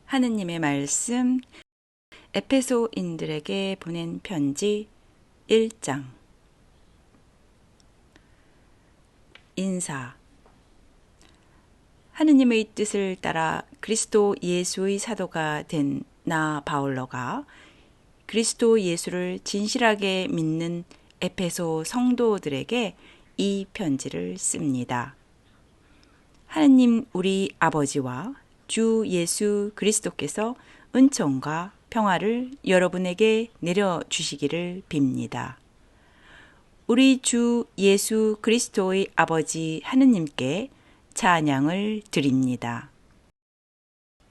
하느님의 말씀, 에페소인들에게 보낸 편지 1장. 인사. 하느님의 뜻을 따라 그리스도 예수의 사도가 된 나 바울로가 그리스도 예수를 진실하게 믿는 에페소 성도들에게 이 편지를 씁니다. 하느님 우리 아버지와 주 예수 그리스도께서 은총과 평화를 여러분에게 내려주시기를 빕니다. 우리 주 예수 그리스도의 아버지 하느님께 찬양을 드립니다.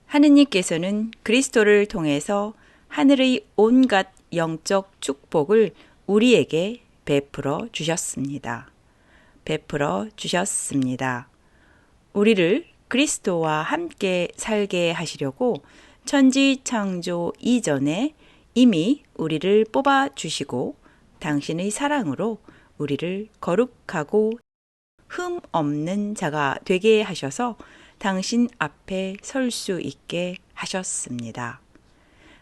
하느님께서는 그리스도를 통해서 하늘의 온갖 영적 축복을 우리에게 베풀어 주셨습니다. 우리를 그리스도와 함께 살게 하시려고 천지 창조 이전에 이미 우리를 뽑아 주시고 당신의 사랑으로 우리를 거룩하고 흠 없는 자가 되게 하셔서 당신 앞에 설 수 있게 하셨습니다.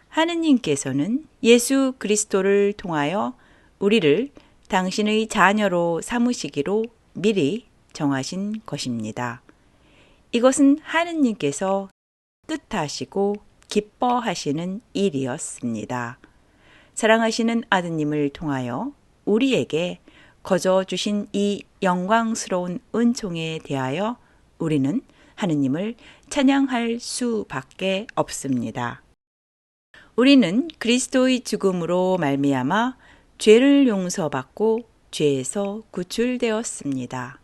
하느님께서는 예수 그리스도를 통하여 우리를 당신의 자녀로 삼으시기로 미리 정하신 것입니다. 이것은 하느님께서 뜻하시고 기뻐하시는 일이었습니다. 사랑하시는 아드님을 통하여 우리에게 거저 주신 이 영광스러운 은총에 대하여 우리는 하느님을 찬양할 수밖에 없습니다. 우리는 그리스도의 죽음으로 말미암아 죄를 용서받고 죄에서 구출되었습니다.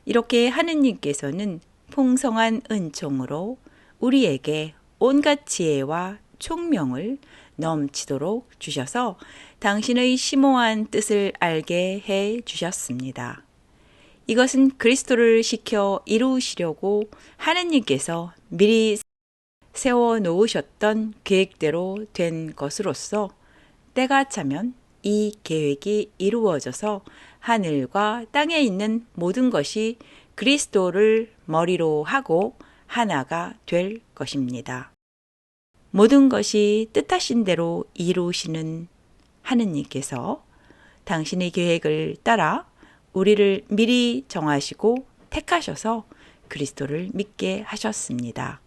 이렇게 하느님께서는 풍성한 은총으로 우리에게 온갖 지혜와 총명을 넘치도록 주셔서 당신의 심오한 뜻을 알게 해 주셨습니다. 이것은 그리스도를 시켜 이루시려고 하느님께서 미리 세워 놓으셨던 계획대로 된 것으로서 때가 차면 이 계획이 이루어져서 하늘과 땅에 있는 모든 것이 그리스도를 머리로 하고 하나가 될 것입니다. 모든 것이 뜻하신 대로 이루시는 하느님께서 당신의 계획을 따라 우리를 미리 정하시고 택하셔서 그리스도를 믿게 하셨습니다.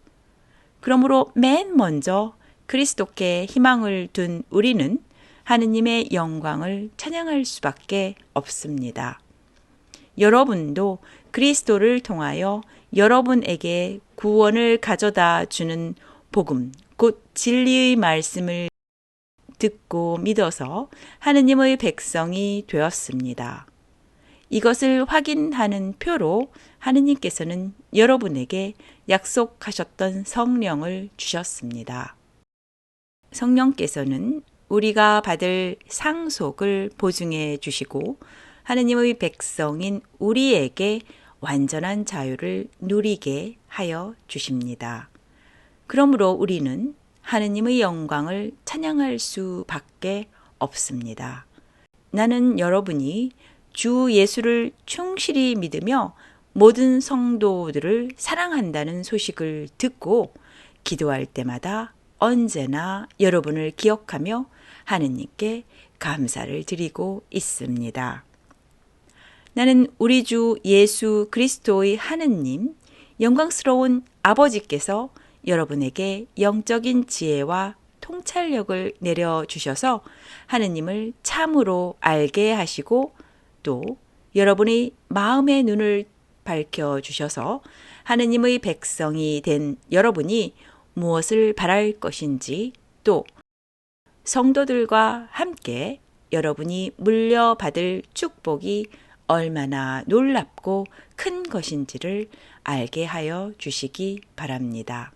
그러므로 맨 먼저 그리스도께 희망을 둔 우리는 하느님의 영광을 찬양할 수밖에 없습니다. 여러분도 그리스도를 통하여 여러분에게 구원을 가져다 주는 복음, 곧 진리의 말씀을 듣고 믿어서 하느님의 백성이 되었습니다. 이것을 확인하는 표로 하느님께서는 여러분에게 약속하셨던 성령을 주셨습니다. 성령께서는 우리가 받을 상속을 보증해 주시고 하느님의 백성인 우리에게 완전한 자유를 누리게 하여 주십니다. 그러므로 우리는 하느님의 영광을 찬양할 수밖에 없습니다. 나는 여러분이 주 예수를 충실히 믿으며 모든 성도들을 사랑한다는 소식을 듣고 기도할 때마다 언제나 여러분을 기억하며 하느님께 감사를 드리고 있습니다. 나는 우리 주 예수 그리스도의 하느님, 영광스러운 아버지께서 여러분에게 영적인 지혜와 통찰력을 내려주셔서 하느님을 참으로 알게 하시고 또 여러분의 마음의 눈을 밝혀주셔서 하느님의 백성이 된 여러분이 무엇을 바랄 것인지 또 성도들과 함께 여러분이 물려받을 축복이 얼마나 놀랍고 큰 것인지를 알게 하여 주시기 바랍니다.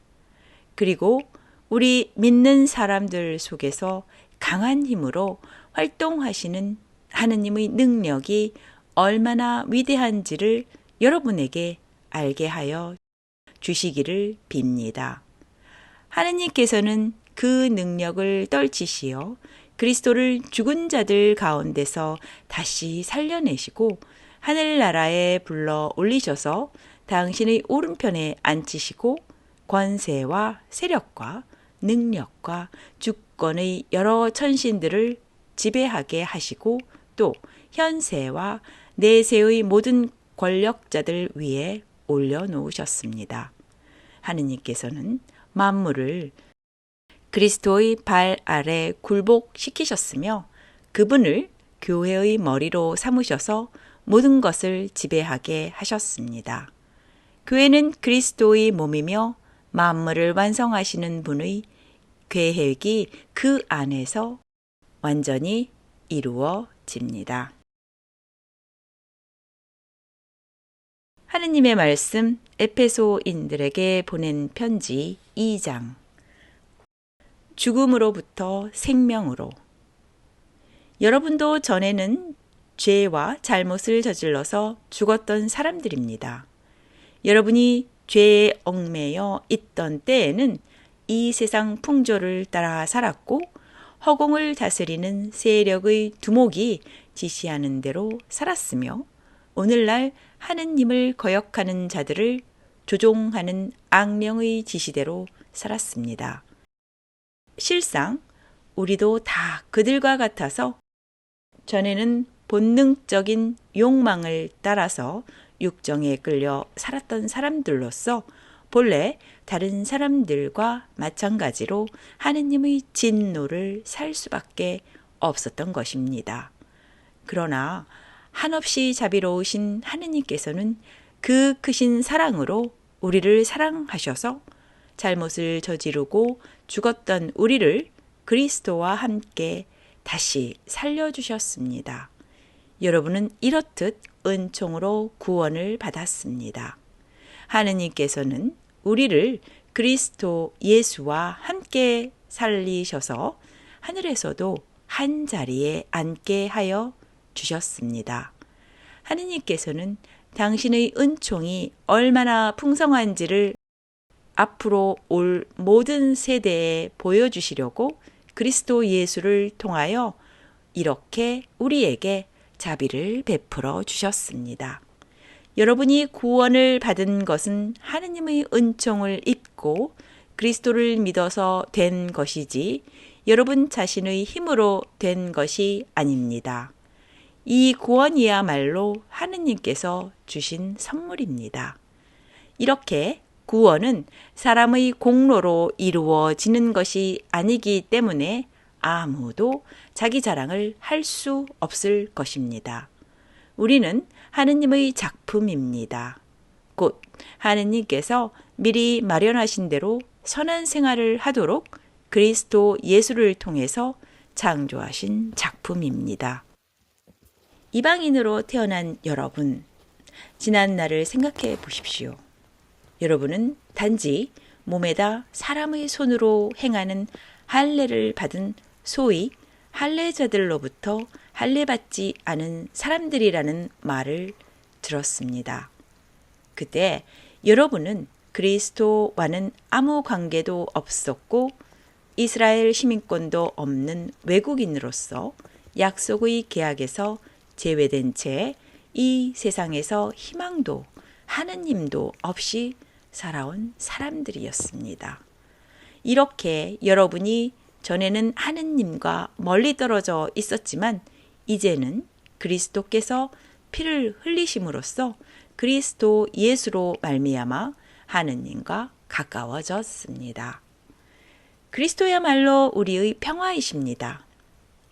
그리고 우리 믿는 사람들 속에서 강한 힘으로 활동하시는 하느님의 능력이 얼마나 위대한지를 여러분에게 알게 하여 주시기를 빕니다. 하느님께서는 그 능력을 떨치시어 그리스도를 죽은 자들 가운데서 다시 살려내시고 하늘나라에 불러 올리셔서 당신의 오른편에 앉히시고 권세와 세력과 능력과 주권의 여러 천신들을 지배하게 하시고 또 현세와 내세의 모든 권력자들 위에 올려놓으셨습니다. 하느님께서는 만물을 그리스도의 발 아래 굴복시키셨으며 그분을 교회의 머리로 삼으셔서 모든 것을 지배하게 하셨습니다. 교회는 그리스도의 몸이며 만물을 완성하시는 분의 계획이 그 안에서 완전히 이루어집니다. 하느님의 말씀 에베소인들에게 보낸 편지 2장. 죽음으로부터 생명으로. 여러분도 전에는 죄와 잘못을 저질러서 죽었던 사람들입니다. 여러분이 죄에 얽매여 있던 때에는 이 세상 풍조를 따라 살았고 허공을 다스리는 세력의 두목이 지시하는 대로 살았으며 오늘날 하느님을 거역하는 자들을 조종하는 악령의 지시대로 살았습니다. 실상 우리도 다 그들과 같아서 전에는 본능적인 욕망을 따라서 육정에 끌려 살았던 사람들로서 본래 다른 사람들과 마찬가지로 하느님의 진노를 살 수밖에 없었던 것입니다. 그러나 한없이 자비로우신 하느님께서는 그 크신 사랑으로 우리를 사랑하셔서 잘못을 저지르고 죽었던 우리를 그리스도와 함께 다시 살려주셨습니다. 여러분은 이렇듯 은총으로 구원을 받았습니다. 하느님께서는 우리를 그리스도 예수와 함께 살리셔서 하늘에서도 한 자리에 앉게 하여 주셨습니다. 하느님께서는 당신의 은총이 얼마나 풍성한지를 앞으로 올 모든 세대에 보여주시려고 그리스도 예수를 통하여 이렇게 우리에게 자비를 베풀어 주셨습니다. 여러분이 구원을 받은 것은 하느님의 은총을 입고 그리스도를 믿어서 된 것이지 여러분 자신의 힘으로 된 것이 아닙니다. 이 구원이야말로 하느님께서 주신 선물입니다. 이렇게 구원은 사람의 공로로 이루어지는 것이 아니기 때문에 아무도 자기 자랑을 할 수 없을 것입니다. 우리는 하느님의 작품입니다. 곧 하느님께서 미리 마련하신 대로 선한 생활을 하도록 그리스도 예수를 통해서 창조하신 작품입니다. 이방인으로 태어난 여러분, 지난 날을 생각해 보십시오. 여러분은 단지 몸에다 사람의 손으로 행하는 할례를 받은 소위 할례자들로부터 할례받지 않은 사람들이라는 말을 들었습니다. 그때 여러분은 그리스도와는 아무 관계도 없었고 이스라엘 시민권도 없는 외국인으로서 약속의 계약에서 제외된 채 이 세상에서 희망도 하느님도 없이 살아온 사람들이었습니다. 이렇게 여러분이 전에는 하느님과 멀리 떨어져 있었지만 이제는 그리스도께서 피를 흘리심으로써 그리스도 예수로 말미암아 하느님과 가까워졌습니다. 그리스도야말로 우리의 평화이십니다.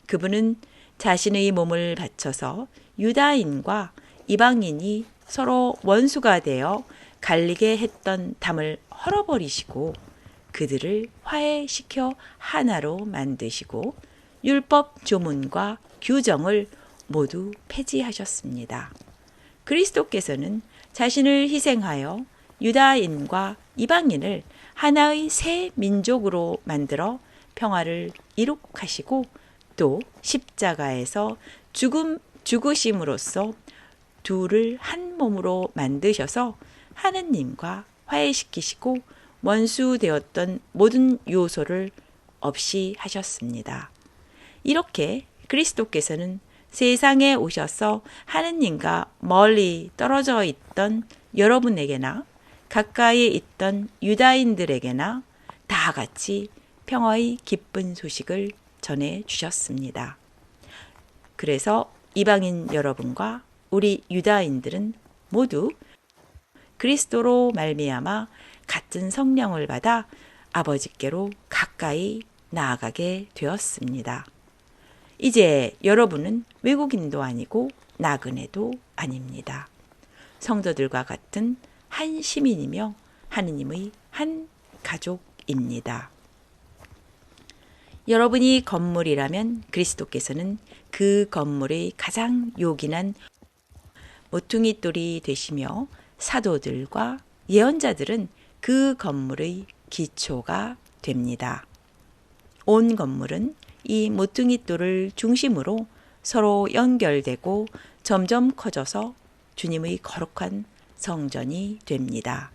그분은 자신의 몸을 바쳐서 유다인과 이방인이 서로 원수가 되어 갈리게 했던 담을 헐어버리시고 그들을 화해시켜 하나로 만드시고 율법 조문과 규정을 모두 폐지하셨습니다. 그리스도께서는 자신을 희생하여 유다인과 이방인을 하나의 새 민족으로 만들어 평화를 이룩하시고 또 십자가에서 죽으심으로써 둘을 한 몸으로 만드셔서 하느님과 화해시키시고 원수되었던 모든 요소를 없이 하셨습니다. 이렇게 그리스도께서는 세상에 오셔서 하느님과 멀리 떨어져 있던 여러분에게나 가까이에 있던 유다인들에게나 다 같이 평화의 기쁜 소식을 전해 주셨습니다. 그래서 이방인 여러분과 우리 유다인들은 모두 그리스도로 말미암아 같은 성령을 받아 아버지께로 가까이 나아가게 되었습니다. 이제 여러분은 외국인도 아니고 나그네도 아닙니다. 성도들과 같은 한 시민이며 하느님의 한 가족입니다. 여러분이 건물이라면 그리스도께서는 그 건물의 가장 요긴한 모퉁이 돌이 되시며 사도들과 예언자들은 그 건물의 기초가 됩니다. 온 건물은 이 모퉁이 돌을 중심으로 서로 연결되고 점점 커져서 주님의 거룩한 성전이 됩니다.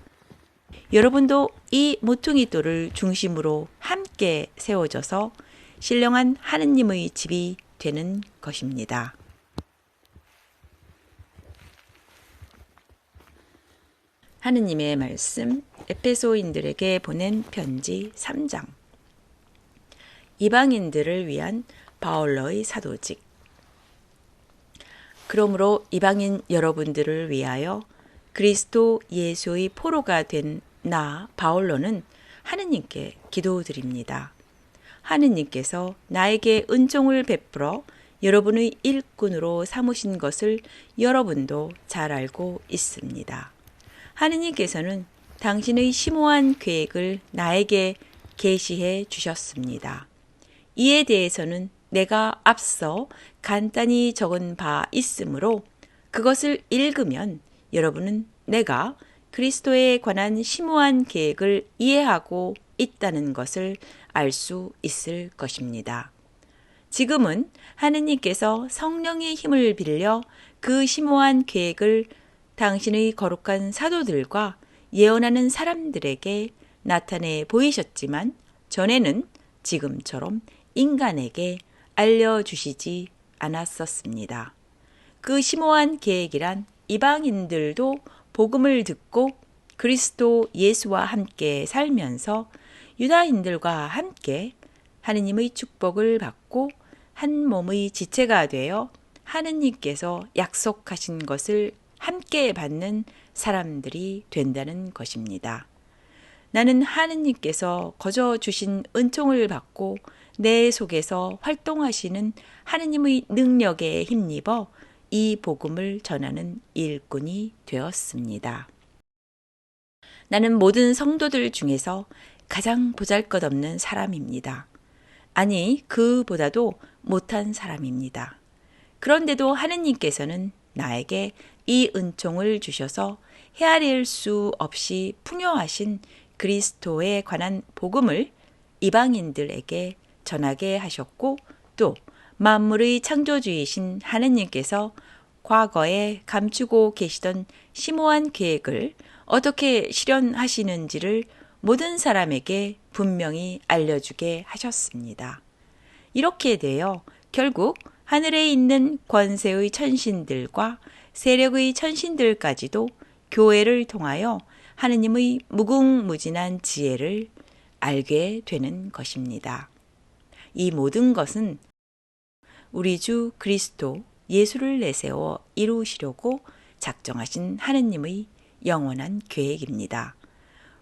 여러분도 이 모퉁이 돌을 중심으로 함께 세워져서 신령한 하느님의 집이 되는 것입니다. 하느님의 말씀, 에베소인들에게 보낸 편지 3장. 이방인들을 위한 바울로의 사도직. 그러므로 이방인 여러분들을 위하여 그리스도 예수의 포로가 된 나 바울로는 하느님께 기도드립니다. 하느님께서 나에게 은총을 베풀어 여러분의 일꾼으로 삼으신 것을 여러분도 잘 알고 있습니다. 하느님께서는 당신의 심오한 계획을 나에게 계시해 주셨습니다. 이에 대해서는 내가 앞서 간단히 적은 바 있으므로 그것을 읽으면 여러분은 내가 그리스도에 관한 심오한 계획을 이해하고 있다는 것을 알 수 있을 것입니다. 지금은 하느님께서 성령의 힘을 빌려 그 심오한 계획을 당신의 거룩한 사도들과 예언하는 사람들에게 나타내 보이셨지만 전에는 지금처럼 인간에게 알려주시지 않았었습니다. 그 심오한 계획이란 이방인들도 복음을 듣고 그리스도 예수와 함께 살면서 유다인들과 함께 하느님의 축복을 받고 한 몸의 지체가 되어 하느님께서 약속하신 것을 함께 받는 사람들이 된다는 것입니다. 나는 하느님께서 거저 주신 은총을 받고 내 속에서 활동하시는 하느님의 능력에 힘입어 이 복음을 전하는 일꾼이 되었습니다. 나는 모든 성도들 중에서 가장 보잘것없는 사람입니다. 아니, 그보다도 못한 사람입니다. 그런데도 하느님께서는 나에게 이 은총을 주셔서 헤아릴 수 없이 풍요하신 그리스도에 관한 복음을 이방인들에게 전하게 하셨고 또 만물의 창조주이신 하느님께서 과거에 감추고 계시던 심오한 계획을 어떻게 실현하시는지를 모든 사람에게 분명히 알려주게 하셨습니다. 이렇게 되어 결국 하늘에 있는 권세의 천신들과 세력의 천신들까지도 교회를 통하여 하느님의 무궁무진한 지혜를 알게 되는 것입니다. 이 모든 것은 우리 주 그리스도 예수를 내세워 이루시려고 작정하신 하느님의 영원한 계획입니다.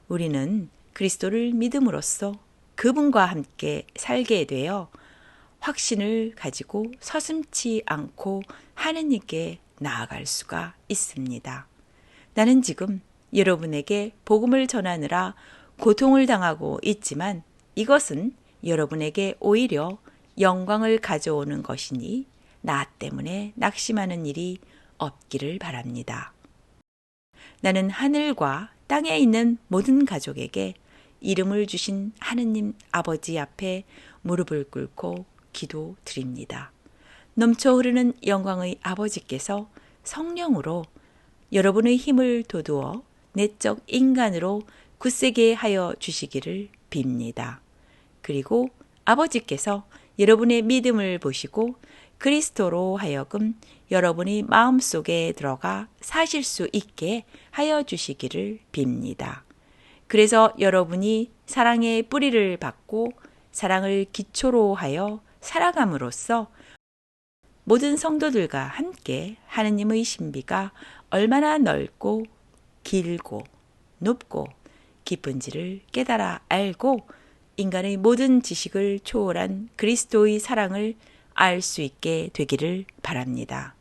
우리는 그리스도를 믿음으로써 그분과 함께 살게 되어 확신을 가지고 서슴지 않고 하느님께 나아갈 수가 있습니다. 나는 지금 여러분에게 복음을 전하느라 고통을 당하고 있지만 이것은 여러분에게 오히려 영광을 가져오는 것이니 나 때문에 낙심하는 일이 없기를 바랍니다. 나는 하늘과 땅에 있는 모든 가족에게 이름을 주신 하느님 아버지 앞에 무릎을 꿇고 기도드립니다. 넘쳐 흐르는 영광의 아버지께서 성령으로 여러분의 힘을 돋우어 내적 인간으로 굳세게 하여 주시기를 빕니다. 그리고 아버지께서 여러분의 믿음을 보시고 그리스도로 하여금 여러분이 마음속에 들어가 사실 수 있게 하여 주시기를 빕니다. 그래서 여러분이 사랑의 뿌리를 받고 사랑을 기초로 하여 살아감으로써 모든 성도들과 함께 하느님의 신비가 얼마나 넓고 길고 높고 깊은지를 깨달아 알고 인간의 모든 지식을 초월한 그리스도의 사랑을 알 수 있게 되기를 바랍니다.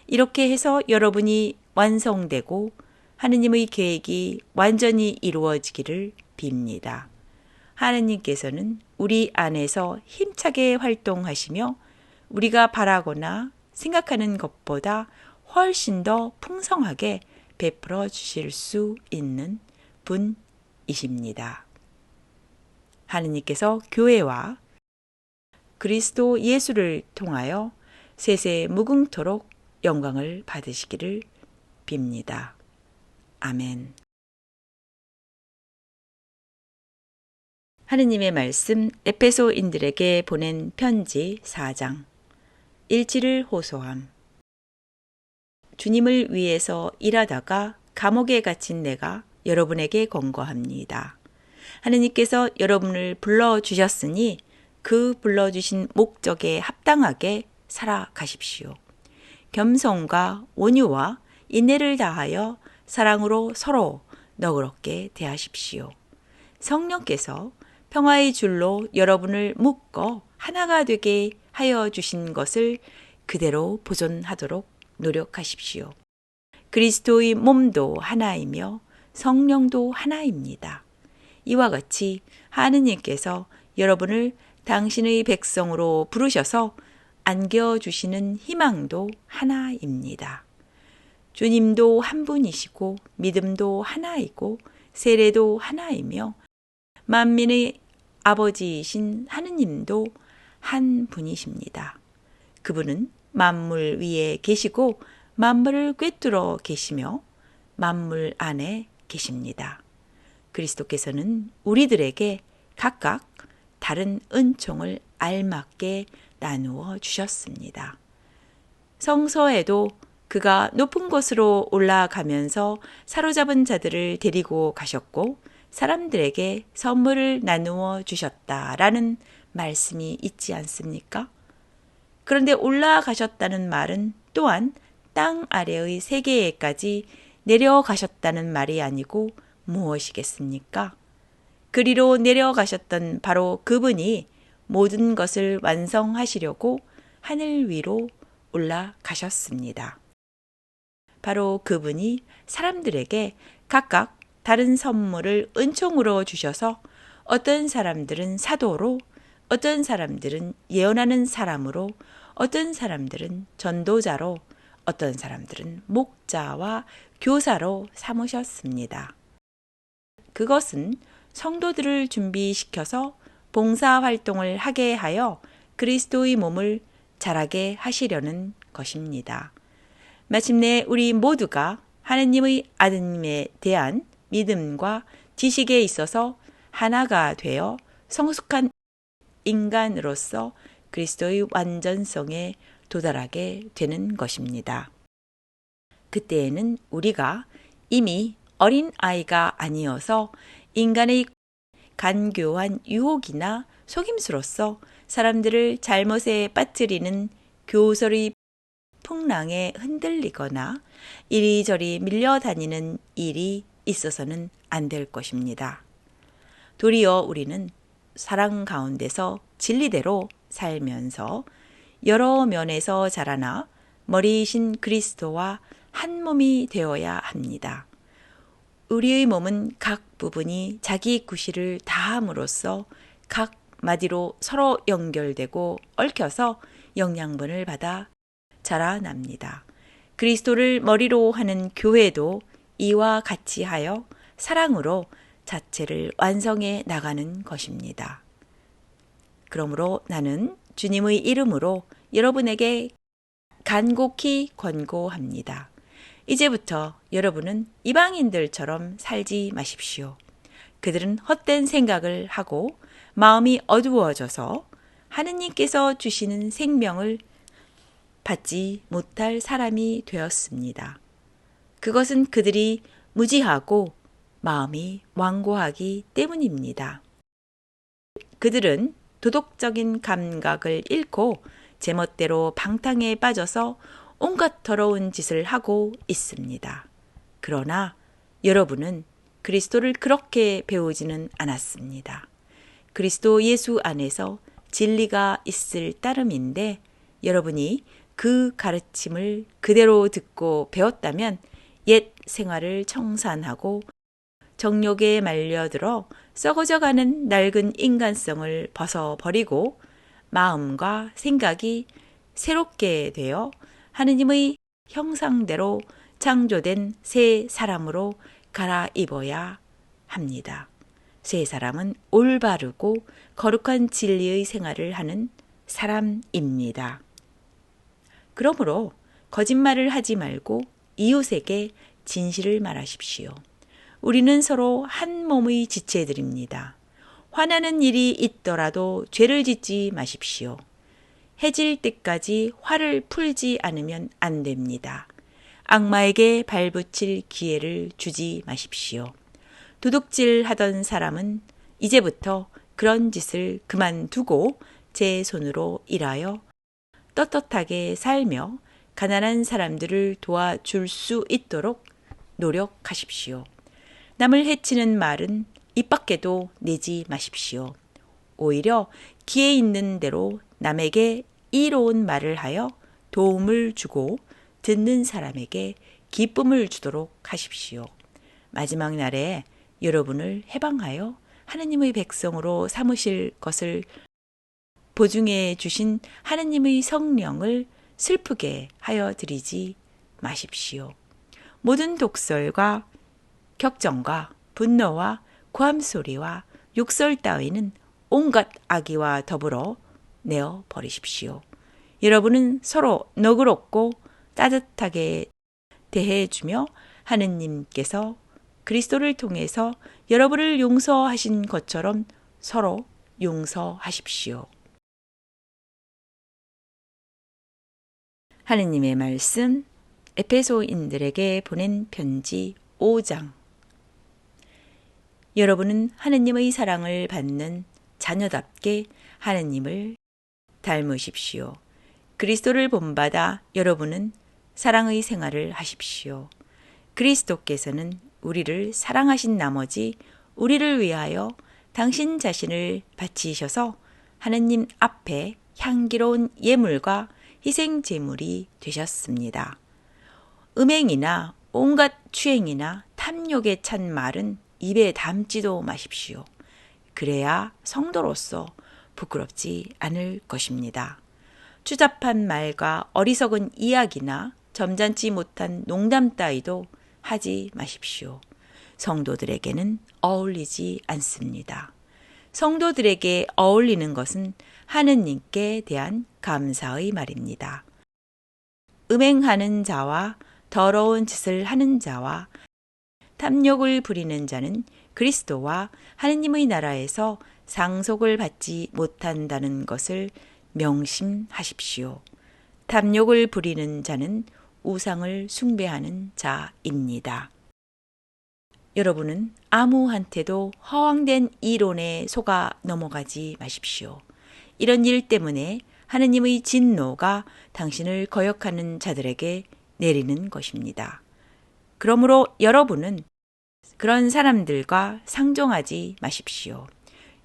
이렇게 해서 여러분이 완성되고 하느님의 계획이 완전히 이루어지기를 빕니다. 하느님께서는 우리 안에서 힘차게 활동하시며 우리가 바라거나 생각하는 것보다 훨씬 더 풍성하게 베풀어 주실 수 있는 분이십니다. 하느님께서 교회와 그리스도 예수를 통하여 세세 무궁토록 영광을 받으시기를 빕니다. 아멘. 하느님의 말씀 에베소인들에게 보낸 편지 4장 1지를 호소함. 주님을 위해서 일하다가 감옥에 갇힌 내가 여러분에게 권고합니다. 하느님께서 여러분을 불러주셨으니 그 불러주신 목적에 합당하게 살아가십시오. 겸손과 온유와 인내를 다하여 사랑으로 서로 너그럽게 대하십시오. 성령께서 평화의 줄로 여러분을 묶어 하나가 되게 하여 주신 것을 그대로 보존하도록 노력하십시오. 그리스도의 몸도 하나이며 성령도 하나입니다. 이와 같이 하느님께서 여러분을 당신의 백성으로 부르셔서 안겨주시는 희망도 하나입니다. 주님도 한 분이시고 믿음도 하나이고 세례도 하나이며 만민의 아버지이신 하느님도 한 분이십니다. 그분은 만물 위에 계시고 만물을 꿰뚫어 계시며 만물 안에 계십니다. 그리스도께서는 우리들에게 각각 다른 은총을 알맞게 나누어 주셨습니다. 성서에도 그가 높은 곳으로 올라가면서 사로잡은 자들을 데리고 가셨고 사람들에게 선물을 나누어 주셨다라는 말씀이 있지 않습니까? 그런데 올라가셨다는 말은 또한 땅 아래의 세계에까지 내려가셨다는 말이 아니고 무엇이겠습니까? 그리로 내려가셨던 바로 그분이 모든 것을 완성하시려고 하늘 위로 올라가셨습니다. 바로 그분이 사람들에게 각각 다른 선물을 은총으로 주셔서 어떤 사람들은 사도로, 어떤 사람들은 예언하는 사람으로, 어떤 사람들은 전도자로, 어떤 사람들은 목자와 교사로 삼으셨습니다. 그것은 성도들을 준비시켜서 봉사활동을 하게 하여 그리스도의 몸을 자라게 하시려는 것입니다. 마침내 우리 모두가 하느님의 아드님에 대한 믿음과 지식에 있어서 하나가 되어 성숙한 인간으로서 그리스도의 완전성에 도달하게 되는 것입니다. 그때에는 우리가 이미 어린 아이가 아니어서 인간의 간교한 유혹이나 속임수로서 사람들을 잘못에 빠뜨리는 교설의 풍랑에 흔들리거나 이리저리 밀려다니는 일이 있어서는 안 될 것입니다. 도리어 우리는 사랑 가운데서 진리대로 살면서 여러 면에서 자라나 머리이신 그리스도와 한 몸이 되어야 합니다. 우리의 몸은 각 부분이 자기 구실을 다함으로써 각 마디로 서로 연결되고 얽혀서 영양분을 받아 자라납니다. 그리스도를 머리로 하는 교회도 이와 같이 하여 사랑으로 자체를 완성해 나가는 것입니다. 그러므로 나는 주님의 이름으로 여러분에게 간곡히 권고합니다. 이제부터 여러분은 이방인들처럼 살지 마십시오. 그들은 헛된 생각을 하고 마음이 어두워져서 하느님께서 주시는 생명을 받지 못할 사람이 되었습니다. 그것은 그들이 무지하고 마음이 완고하기 때문입니다. 그들은 도덕적인 감각을 잃고 제멋대로 방탕에 빠져서 온갖 더러운 짓을 하고 있습니다. 그러나 여러분은 그리스도를 그렇게 배우지는 않았습니다. 그리스도 예수 안에서 진리가 있을 따름인데 여러분이 그 가르침을 그대로 듣고 배웠다면 옛 생활을 청산하고 정욕에 말려들어 썩어져가는 낡은 인간성을 벗어버리고 마음과 생각이 새롭게 되어 하느님의 형상대로 창조된 새 사람으로 갈아입어야 합니다. 새 사람은 올바르고 거룩한 진리의 생활을 하는 사람입니다. 그러므로 거짓말을 하지 말고 이웃에게 진실을 말하십시오. 우리는 서로 한 몸의 지체들입니다. 화나는 일이 있더라도 죄를 짓지 마십시오. 해질 때까지 화를 풀지 않으면 안 됩니다. 악마에게 발붙일 기회를 주지 마십시오. 도둑질 하던 사람은 이제부터 그런 짓을 그만두고 제 손으로 일하여 떳떳하게 살며 가난한 사람들을 도와줄 수 있도록 노력하십시오. 남을 해치는 말은 입 밖에도 내지 마십시오. 오히려 기회 있는 대로 남에게 이로운 말을 하여 도움을 주고 듣는 사람에게 기쁨을 주도록 하십시오. 마지막 날에 여러분을 해방하여 하느님의 백성으로 삼으실 것을 보증해 주신 하느님의 성령을 슬프게 하여 드리지 마십시오. 모든 독설과 격정과 분노와 고함소리와 욕설 따위는 온갖 악의와 더불어 내어 버리십시오. 여러분은 서로 너그럽고 따뜻하게 대해주며 하느님께서 그리스도를 통해서 여러분을 용서하신 것처럼 서로 용서하십시오. 하느님의 말씀, 에베소인들에게 보낸 편지 5장. 여러분은 하느님의 사랑을 받는 자녀답게 하느님을 닮으십시오. 그리스도를 본받아 여러분은 사랑의 생활을 하십시오. 그리스도께서는 우리를 사랑하신 나머지 우리를 위하여 당신 자신을 바치셔서 하느님 앞에 향기로운 예물과 희생 제물이 되셨습니다. 음행이나 온갖 추행이나 탐욕에 찬 말은 입에 담지도 마십시오. 그래야 성도로서 부끄럽지 않을 것입니다. 추잡한 말과 어리석은 이야기나 점잖지 못한 농담 따위도 하지 마십시오. 성도들에게는 어울리지 않습니다. 성도들에게 어울리는 것은 하느님께 대한 감사의 말입니다. 음행하는 자와 더러운 짓을 하는 자와 탐욕을 부리는 자는 그리스도와 하느님의 나라에서 상속을 받지 못한다는 것을 명심하십시오. 탐욕을 부리는 자는 우상을 숭배하는 자입니다. 여러분은 아무한테도 허황된 이론에 속아 넘어가지 마십시오. 이런 일 때문에 하느님의 진노가 당신을 거역하는 자들에게 내리는 것입니다. 그러므로 여러분은 그런 사람들과 상종하지 마십시오.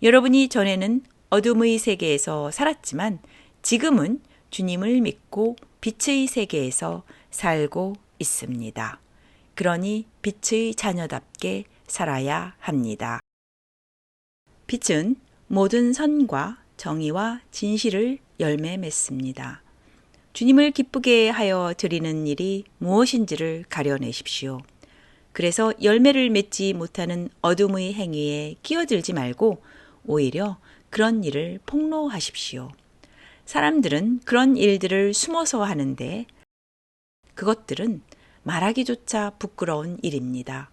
여러분이 전에는 어둠의 세계에서 살았지만 지금은 주님을 믿고 빛의 세계에서 살고 있습니다. 그러니 빛의 자녀답게 살아야 합니다. 빛은 모든 선과 정의와 진실을 열매 맺습니다. 주님을 기쁘게 하여 드리는 일이 무엇인지를 가려내십시오. 그래서 열매를 맺지 못하는 어둠의 행위에 끼어들지 말고 오히려 그런 일을 폭로하십시오. 사람들은 그런 일들을 숨어서 하는데 그것들은 말하기조차 부끄러운 일입니다.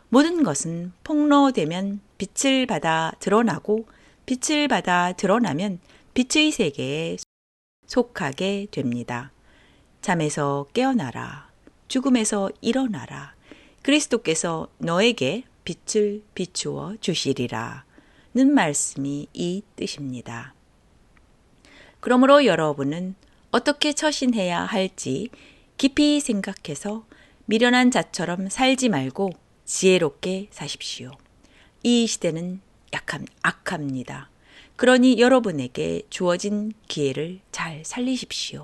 모든 것은 폭로되면 빛을 받아 드러나고 빛을 받아 드러나면 빛의 세계에 속하게 됩니다. 잠에서 깨어나라. 죽음에서 일어나라. 그리스도께서 너에게 빛을 비추어 주시리라. 는 말씀이 이 뜻입니다. 그러므로 여러분은 어떻게 처신해야 할지 깊이 생각해서 미련한 자처럼 살지 말고 지혜롭게 사십시오. 이 시대는 악합니다. 그러니 여러분에게 주어진 기회를 잘 살리십시오.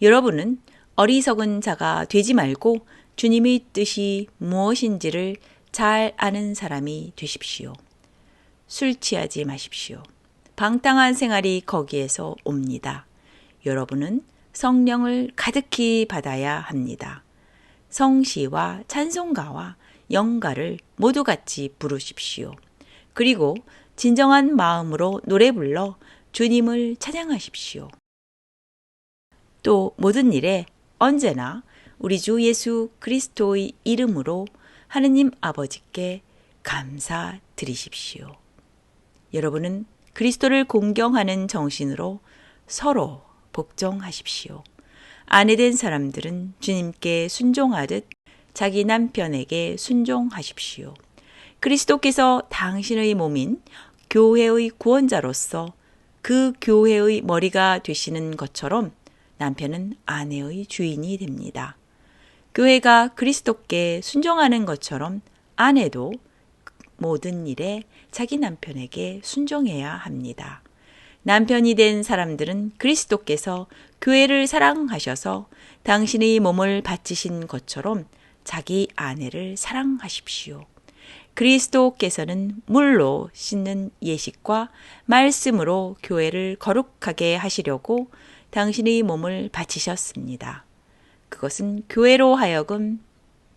여러분은 어리석은 자가 되지 말고 주님의 뜻이 무엇인지를 잘 아는 사람이 되십시오. 술 취하지 마십시오. 방탕한 생활이 거기에서 옵니다. 여러분은 성령을 가득히 받아야 합니다. 성시와 찬송가와 영가를 모두 같이 부르십시오. 그리고 진정한 마음으로 노래 불러 주님을 찬양하십시오. 또 모든 일에 언제나 우리 주 예수 그리스도의 이름으로 하느님 아버지께 감사드리십시오. 여러분은 그리스도를 공경하는 정신으로 서로 복종하십시오. 아내된 사람들은 주님께 순종하듯 자기 남편에게 순종하십시오. 그리스도께서 당신의 몸인 교회의 구원자로서 그 교회의 머리가 되시는 것처럼 남편은 아내의 주인이 됩니다. 교회가 그리스도께 순종하는 것처럼 아내도 모든 일에 자기 남편에게 순종해야 합니다. 남편이 된 사람들은 그리스도께서 교회를 사랑하셔서 당신의 몸을 바치신 것처럼 자기 아내를 사랑하십시오. 그리스도께서는 물로 씻는 예식과 말씀으로 교회를 거룩하게 하시려고 당신의 몸을 바치셨습니다. 그것은 교회로 하여금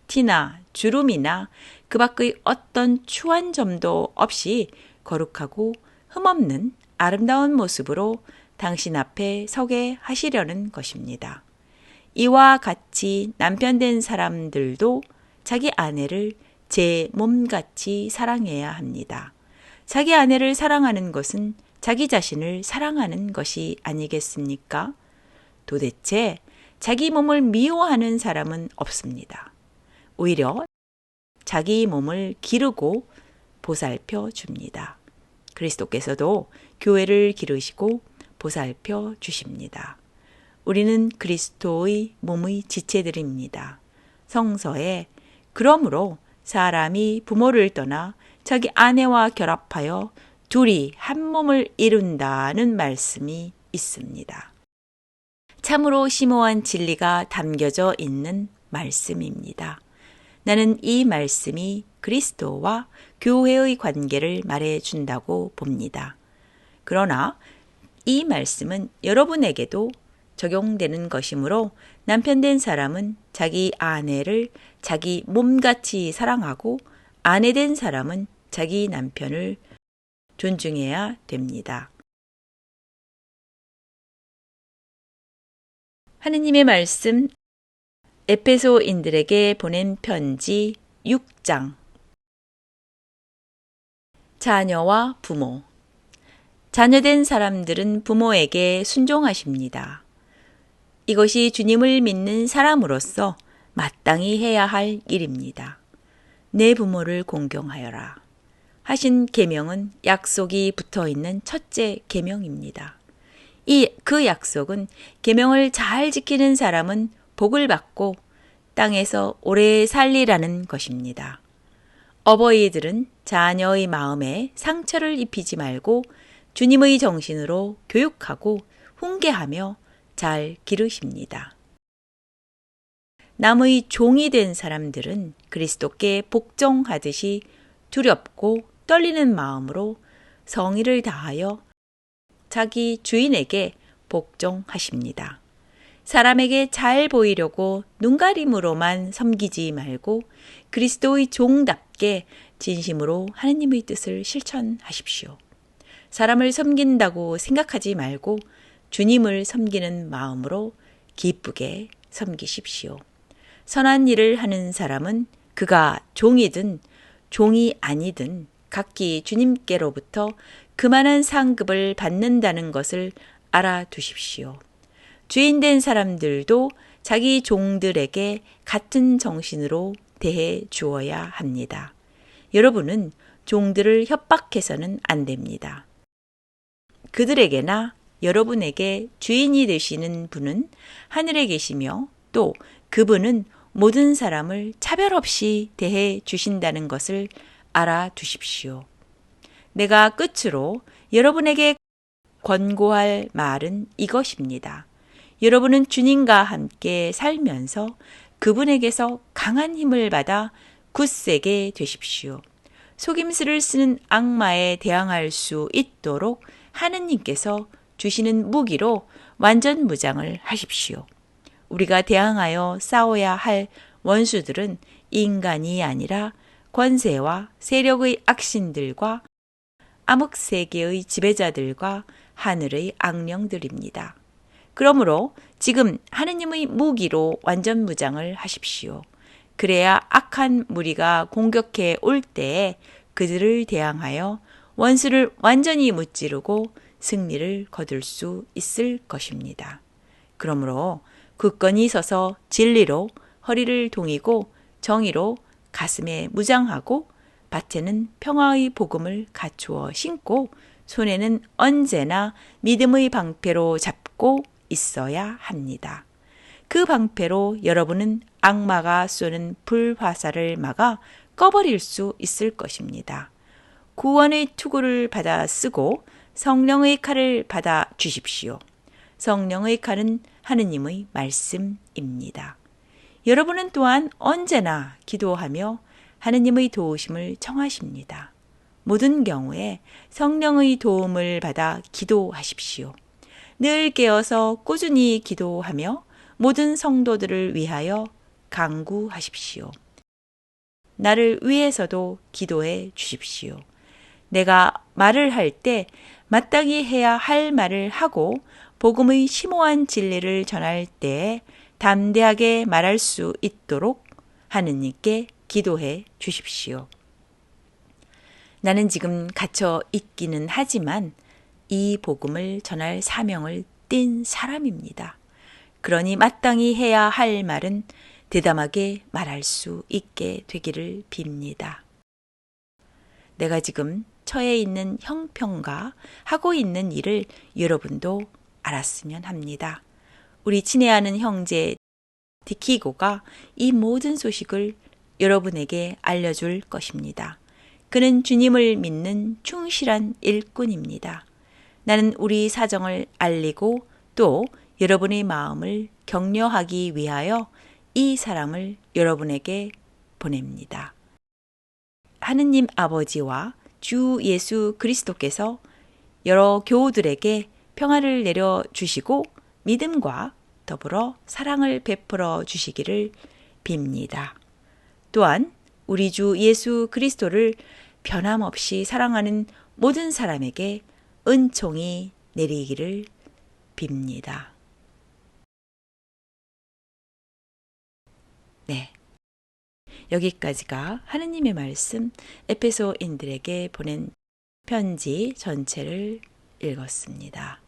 티나 주름이나 그 밖의 어떤 추한 점도 없이 거룩하고 흠없는 아름다운 모습으로 당신 앞에 서게 하시려는 것입니다. 이와 같이 남편 된 사람들도 자기 아내를 제 몸같이 사랑해야 합니다. 자기 아내를 사랑하는 것은 자기 자신을 사랑하는 것이 아니겠습니까? 도대체 자기 몸을 미워하는 사람은 없습니다. 오히려 자기 몸을 기르고 보살펴 줍니다. 그리스도께서도 교회를 기르시고 보살펴 주십니다. 우리는 그리스도의 몸의 지체들입니다. 성서에 그러므로 사람이 부모를 떠나 자기 아내와 결합하여 둘이 한 몸을 이룬다는 말씀이 있습니다. 참으로 심오한 진리가 담겨져 있는 말씀입니다. 나는 이 말씀이 그리스도와 교회의 관계를 말해준다고 봅니다. 그러나 이 말씀은 여러분에게도 적용되는 것이므로 남편 된 사람은 자기 아내를 자기 몸같이 사랑하고 아내 된 사람은 자기 남편을 존중해야 됩니다. 하느님의 말씀 에베소인들에게 보낸 편지 6장 자녀와 부모 자녀된 사람들은 부모에게 순종하십니다. 이것이 주님을 믿는 사람으로서 마땅히 해야 할 일입니다. 내 부모를 공경하여라 하신 계명은 약속이 붙어있는 첫째 계명입니다. 그 약속은 계명을 잘 지키는 사람은 복을 받고 땅에서 오래 살리라는 것입니다. 어버이들은 자녀의 마음에 상처를 입히지 말고 주님의 정신으로 교육하고 훈계하며 잘 기르십니다. 남의 종이 된 사람들은 그리스도께 복종하듯이 두렵고 떨리는 마음으로 성의를 다하여 자기 주인에게 복종하십니다. 사람에게 잘 보이려고 눈가림으로만 섬기지 말고 그리스도의 종답게 진심으로 하느님의 뜻을 실천하십시오. 사람을 섬긴다고 생각하지 말고 주님을 섬기는 마음으로 기쁘게 섬기십시오. 선한 일을 하는 사람은 그가 종이든 종이 아니든 각기 주님께로부터 그만한 상급을 받는다는 것을 알아두십시오. 주인된 사람들도 자기 종들에게 같은 정신으로 대해 주어야 합니다. 여러분은 종들을 협박해서는 안 됩니다. 그들에게나 여러분에게 주인이 되시는 분은 하늘에 계시며 또 그분은 모든 사람을 차별 없이 대해 주신다는 것을 알아두십시오. 내가 끝으로 여러분에게 권고할 말은 이것입니다. 여러분은 주님과 함께 살면서 그분에게서 강한 힘을 받아 굳세게 되십시오. 속임수를 쓰는 악마에 대항할 수 있도록 하느님께서 주시는 무기로 완전 무장을 하십시오. 우리가 대항하여 싸워야 할 원수들은 인간이 아니라 권세와 세력의 악신들과 암흑세계의 지배자들과 하늘의 악령들입니다. 그러므로 지금 하느님의 무기로 완전 무장을 하십시오. 그래야 악한 무리가 공격해 올 때에 그들을 대항하여 원수를 완전히 무찌르고 승리를 거둘 수 있을 것입니다. 그러므로 굳건히 서서 진리로 허리를 동이고 정의로 가슴에 무장하고 밭에는 평화의 복음을 갖추어 신고 손에는 언제나 믿음의 방패로 잡고 있어야 합니다. 그 방패로 여러분은 악마가 쏘는 불화살을 막아 꺼버릴 수 있을 것입니다. 구원의 투구를 받아 쓰고 성령의 칼을 받아 주십시오. 성령의 칼은 하느님의 말씀입니다. 여러분은 또한 언제나 기도하며 하느님의 도우심을 청하십니다. 모든 경우에 성령의 도움을 받아 기도하십시오. 늘 깨어서 꾸준히 기도하며 모든 성도들을 위하여 간구하십시오. 나를 위해서도 기도해 주십시오. 내가 말을 할 때 마땅히 해야 할 말을 하고 복음의 심오한 진리를 전할 때에 담대하게 말할 수 있도록 하느님께 기도해 주십시오. 나는 지금 갇혀 있기는 하지만 이 복음을 전할 사명을 띈 사람입니다. 그러니 마땅히 해야 할 말은 대담하게 말할 수 있게 되기를 빕니다. 내가 지금 처해 있는 형편과 하고 있는 일을 여러분도 알았으면 합니다. 우리 친애하는 형제 디키고가 이 모든 소식을 여러분에게 알려줄 것입니다. 그는 주님을 믿는 충실한 일꾼입니다. 나는 우리 사정을 알리고 또 여러분의 마음을 격려하기 위하여 이 사람을 여러분에게 보냅니다. 하느님 아버지와 주 예수 그리스도께서 여러 교우들에게 평화를 내려주시고 믿음과 더불어 사랑을 베풀어 주시기를 빕니다. 또한 우리 주 예수 그리스도를 변함없이 사랑하는 모든 사람에게 은총이 내리기를 빕니다. 네. 여기까지가 하느님의 말씀 에베소인들에게 보낸 편지 전체를 읽었습니다.